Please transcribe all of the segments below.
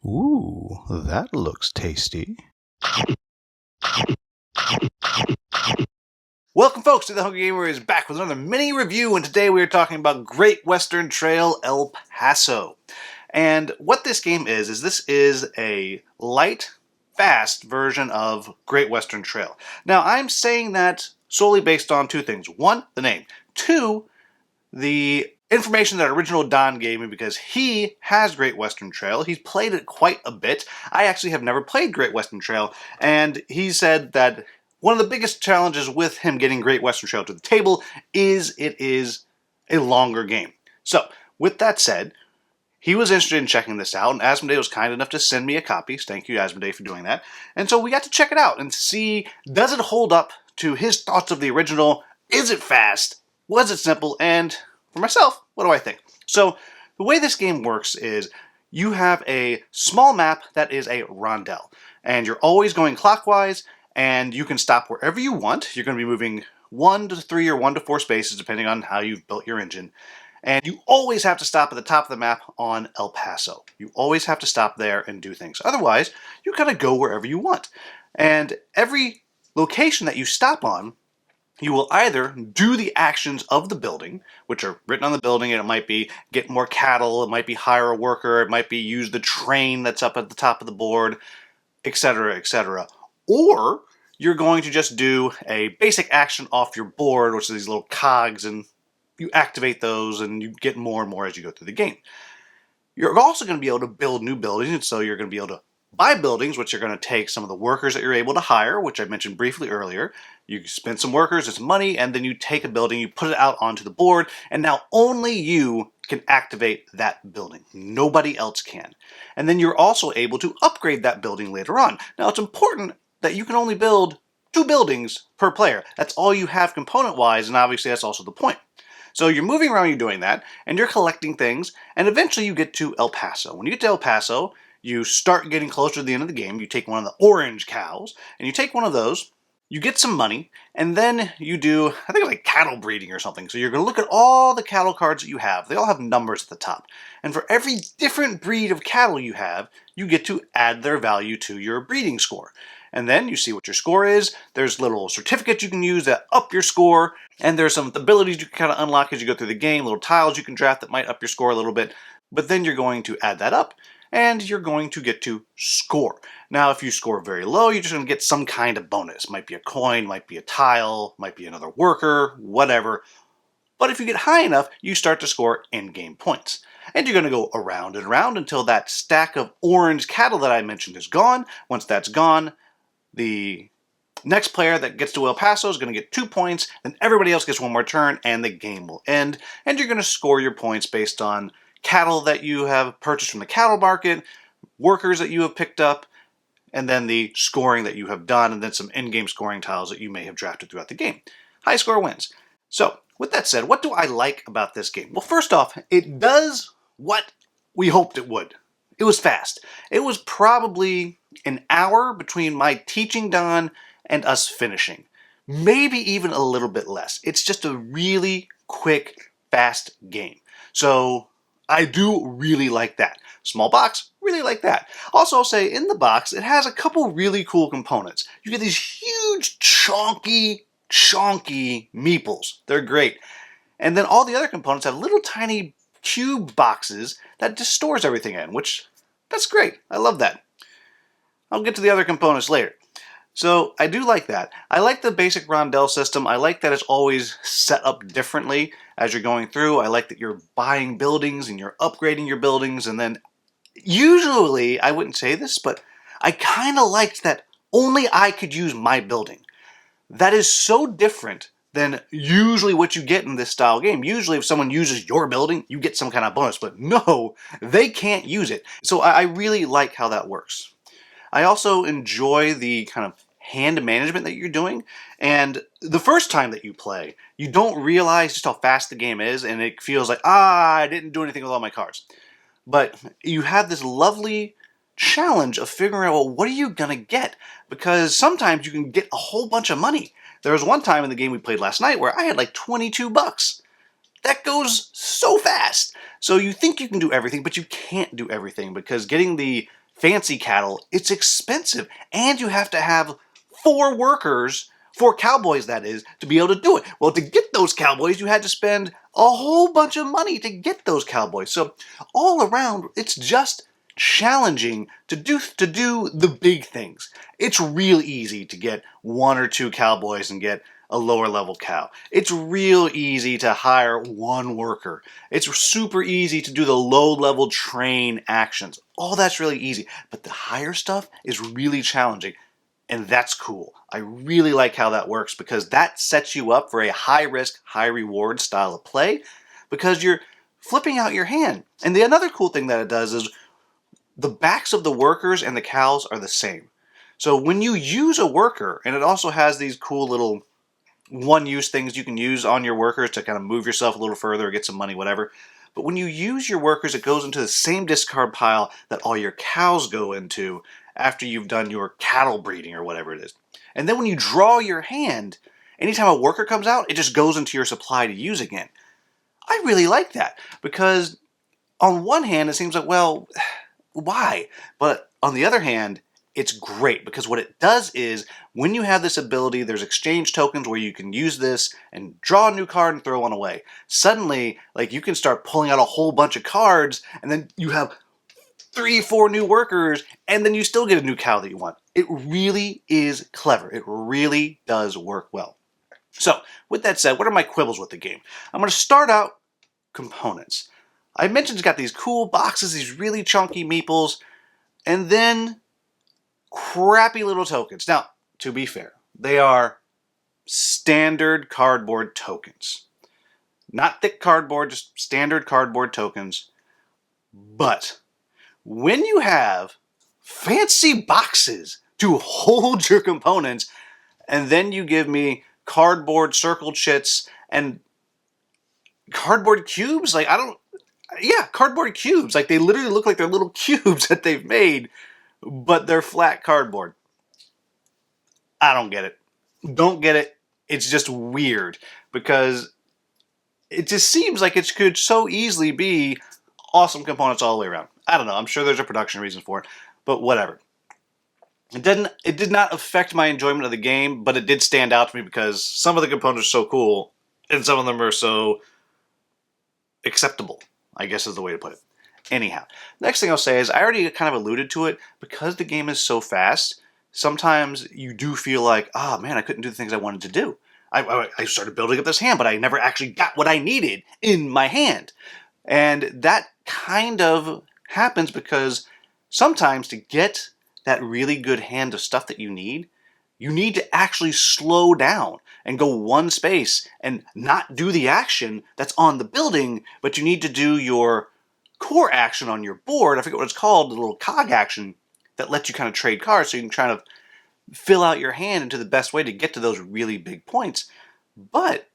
Ooh, that looks tasty. Welcome folks to The Hungry Gamer is back with another mini review, and today we are talking about Great Western Trail El Paso. And what this game is this is a light, fast version of Great Western Trail. Now I'm saying that solely based on two things. One, the name. Two, the information that original Don gave me, because he has Great Western Trail. He's played it quite a bit. I actually have never played Great Western Trail, and he said that one of the biggest challenges with him getting Great Western Trail to the table is it is a longer game. So, with that said, he was interested in checking this out, and Asmodee was kind enough to send me a copy. Thank you, Asmodee, for doing that. And so we got to check it out and see, does it hold up to his thoughts of the original? Is it fast? Was it simple? And for myself, what do I think? So the way this game works is you have a small map that is a rondel, and you're always going clockwise, and you can stop wherever you want. You're going to be moving 1 to 3 or 1 to 4 spaces depending on how you've built your engine. And you always have to stop at the top of the map on El Paso. You always have to stop there and do things. Otherwise, you kind of go wherever you want. And every location that you stop on, you will either do the actions of the building, which are written on the building, and it might be get more cattle, it might be hire a worker, it might be use the train that's up at the top of the board, etc., etc. Or you're going to just do a basic action off your board, which is these little cogs, and you activate those and you get more and more as you go through the game. You're also going to be able to build new buildings, and so you're going to be able to buy buildings, which are going to take some of the workers that you're able to hire, which I mentioned briefly earlier. You spend some workers and some money, and then you take a building, you put it out onto the board, and now only you can activate that building. Nobody else can. And then you're also able to upgrade that building later on. Now it's important that you can only build 2 buildings per player. That's all you have component-wise, and obviously that's also the point. So you're moving around, you're doing that, and you're collecting things, and eventually you get to El Paso. When you get to El Paso, you start getting closer to the end of the game. You take one of the orange cows, and you take one of those, you get some money, and then you do, I think, like cattle breeding or something. So you're going to look at all the cattle cards that you have. They all have numbers at the top. And for every different breed of cattle you have, you get to add their value to your breeding score. And then you see what your score is. There's little certificates you can use that up your score. And there's some abilities you can kind of unlock as you go through the game. Little tiles you can draft that might up your score a little bit. But then you're going to add that up, and you're going to get to score. Now, if you score very low, you're just going to get some kind of bonus. Might be a coin, might be a tile, might be another worker, whatever. But if you get high enough, you start to score in-game points. And you're going to go around and around until that stack of orange cattle that I mentioned is gone. Once that's gone, the next player that gets to El Paso is going to get 2 points, then everybody else gets 1 more turn, and the game will end. And you're going to score your points based on cattle that you have purchased from the cattle market, workers that you have picked up, and then the scoring that you have done, and then some in-game scoring tiles that you may have drafted throughout the game. High score wins. So, with that said, what do I like about this game? Well, first off, it does what we hoped it would. It was fast. It was probably an hour between my teaching Don and us finishing. Maybe even a little bit less. It's just a really quick, fast game. So I do really like that. Small box, really like that. Also, I'll say in the box, it has a couple really cool components. You get these huge, chonky meeples. They're great. And then all the other components have little tiny cube boxes that just stores everything in, which, that's great. I love that. I'll get to the other components later. So I do like that. I like the basic rondel system. I like that it's always set up differently as you're going through. I like that you're buying buildings and you're upgrading your buildings. And then usually, I wouldn't say this, but I kind of liked that only I could use my building. That is so different than usually what you get in this style game. Usually if someone uses your building, you get some kind of bonus, but no, they can't use it. So I really like how that works. I also enjoy the kind of hand management that you're doing, and the first time that you play, you don't realize just how fast the game is, and it feels like, I didn't do anything with all my cards. But you have this lovely challenge of figuring out, well, what are you gonna get? Because sometimes you can get a whole bunch of money. There was one time in the game we played last night where I had like 22 bucks. That goes so fast. So you think you can do everything, but you can't do everything, because getting the fancy cattle, it's expensive. And you have to have 4 workers, 4 cowboys that is, to be able to do it. Well, to get those cowboys, you had to spend a whole bunch of money to get those cowboys. So all around, it's just challenging to do the big things. It's real easy to get 1 or 2 cowboys and get a lower level cow. It's real easy to hire 1 worker. It's super easy to do the low level train actions. All that's really easy, but the higher stuff is really challenging. And that's cool. I really like how that works because that sets you up for a high risk, high reward style of play because you're flipping out your hand. And the another cool thing that it does is the backs of the workers and the cows are the same. So when you use a worker, and it also has these cool little one-use things you can use on your workers to kind of move yourself a little further or get some money, whatever. But when you use your workers, it goes into the same discard pile that all your cows go into after you've done your cattle breeding or whatever it is. And then when you draw your hand, anytime a worker comes out, it just goes into your supply to use again. I really like that because on one hand, it seems like, well, why? But on the other hand, it's great because what it does is when you have this ability, there's exchange tokens where you can use this and draw a new card and throw one away. Suddenly, like you can start pulling out a whole bunch of cards and then you have 3, 4 new workers and then you still get a new cow that you want. It really is clever. It really does work well. So with that said, what are my quibbles with the game? I'm going to start out components. I mentioned it's got these cool boxes, these really chunky meeples, and then crappy little tokens. Now, to be fair, they are standard cardboard tokens. Not thick cardboard, just standard cardboard tokens. But when you have fancy boxes to hold your components, and then you give me cardboard circle chits and cardboard cubes, cardboard cubes. Like they literally look like they're little cubes that they've made, but they're flat cardboard. I don't get it. Don't get it. It's just weird because it just seems like it could so easily be awesome components all the way around. I don't know. I'm sure there's a production reason for it, but whatever. It did not affect my enjoyment of the game, but it did stand out to me because some of the components are so cool and some of them are so acceptable, I guess is the way to put it. Anyhow, next thing I'll say is I already kind of alluded to it. Because the game is so fast, sometimes you do feel like, oh man, I couldn't do the things I wanted to do. I started building up this hand, but I never actually got what I needed in my hand. And that kind of happens because sometimes to get that really good hand of stuff that you need to actually slow down and go one space and not do the action that's on the building, but you need to do your core action on your board. I forget what it's called, the little cog action that lets you kind of trade cards so you can try to fill out your hand into the best way to get to those really big points. But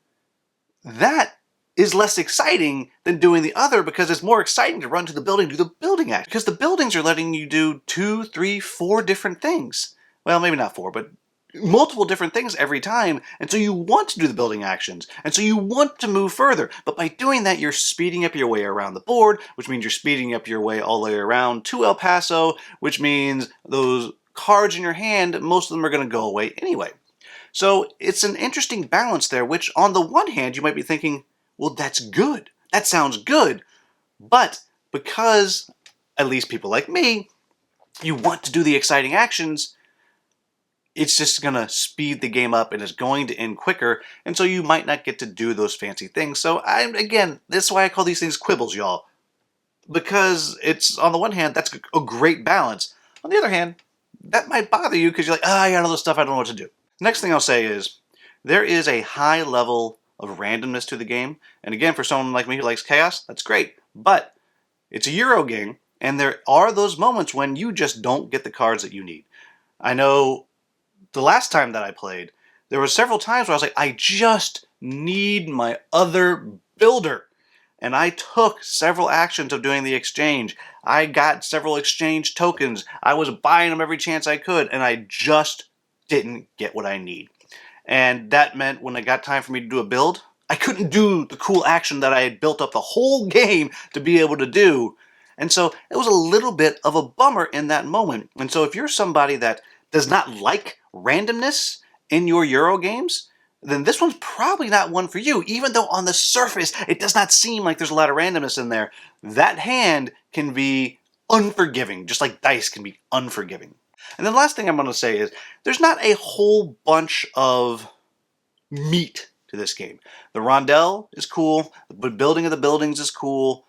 that is less exciting than doing the other because it's more exciting to run to the building, do the building act. Because the buildings are letting you do 2, 3, 4 different things. Well, maybe not 4, but multiple different things every time, and so you want to do the building actions, and so you want to move further, but by doing that you're speeding up your way around the board, which means you're speeding up your way all the way around to El Paso, which means those cards in your hand, most of them are going to go away anyway. So it's an interesting balance there, which on the one hand you might be thinking, well, that's good, that sounds good, but because, at least people like me, you want to do the exciting actions, it's just going to speed the game up and it's going to end quicker, and so you might not get to do those fancy things. So again, that's why I call these things quibbles, y'all. Because it's, on the one hand, that's a great balance. On the other hand, that might bother you because you're like, I got all this stuff, I don't know what to do. Next thing I'll say is, there is a high level of randomness to the game, and again, for someone like me who likes chaos, that's great. But it's a Euro game, and there are those moments when you just don't get the cards that you need. I know the last time that I played, there were several times where I was like, I just need my other builder. And I took several actions of doing the exchange. I got several exchange tokens. I was buying them every chance I could, and I just didn't get what I need. And that meant when it got time for me to do a build, I couldn't do the cool action that I had built up the whole game to be able to do. And so it was a little bit of a bummer in that moment. And so if you're somebody that does not like randomness in your Euro games, then this one's probably not one for you. Even though on the surface it does not seem like there's a lot of randomness in there, that hand can be unforgiving, just like dice can be unforgiving. And then the last thing I'm going to say is there's not a whole bunch of meat to this game. The rondel is cool, the building of the buildings is cool.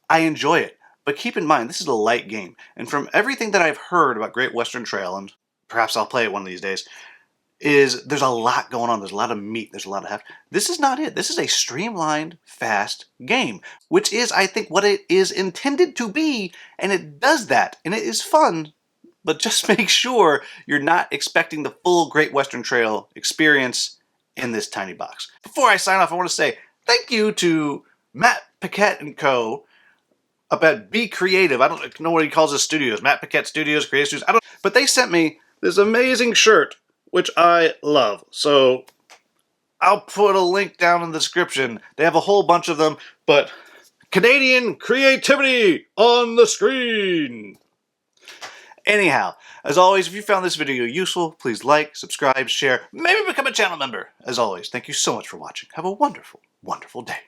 I enjoy it. But keep in mind, this is a light game. And from everything that I've heard about Great Western Trail, and perhaps I'll play it one of these days, is there's a lot going on. There's a lot of meat. There's a lot of heft. This is not it. This is a streamlined, fast game, which is, I think, what it is intended to be, and it does that, and it is fun, but just make sure you're not expecting the full Great Western Trail experience in this tiny box. Before I sign off, I want to say thank you to Matt Paquette and Co. up at Be Creative. I don't know what he calls his studios. Matt Paquette Studios, Creative Studios. I don't. But they sent me this amazing shirt, which I love. So I'll put a link down in the description. They have a whole bunch of them, but Canadian creativity on the screen. Anyhow, as always, if you found this video useful, please like, subscribe, share, maybe become a channel member. As always, thank you so much for watching. Have a wonderful, wonderful day.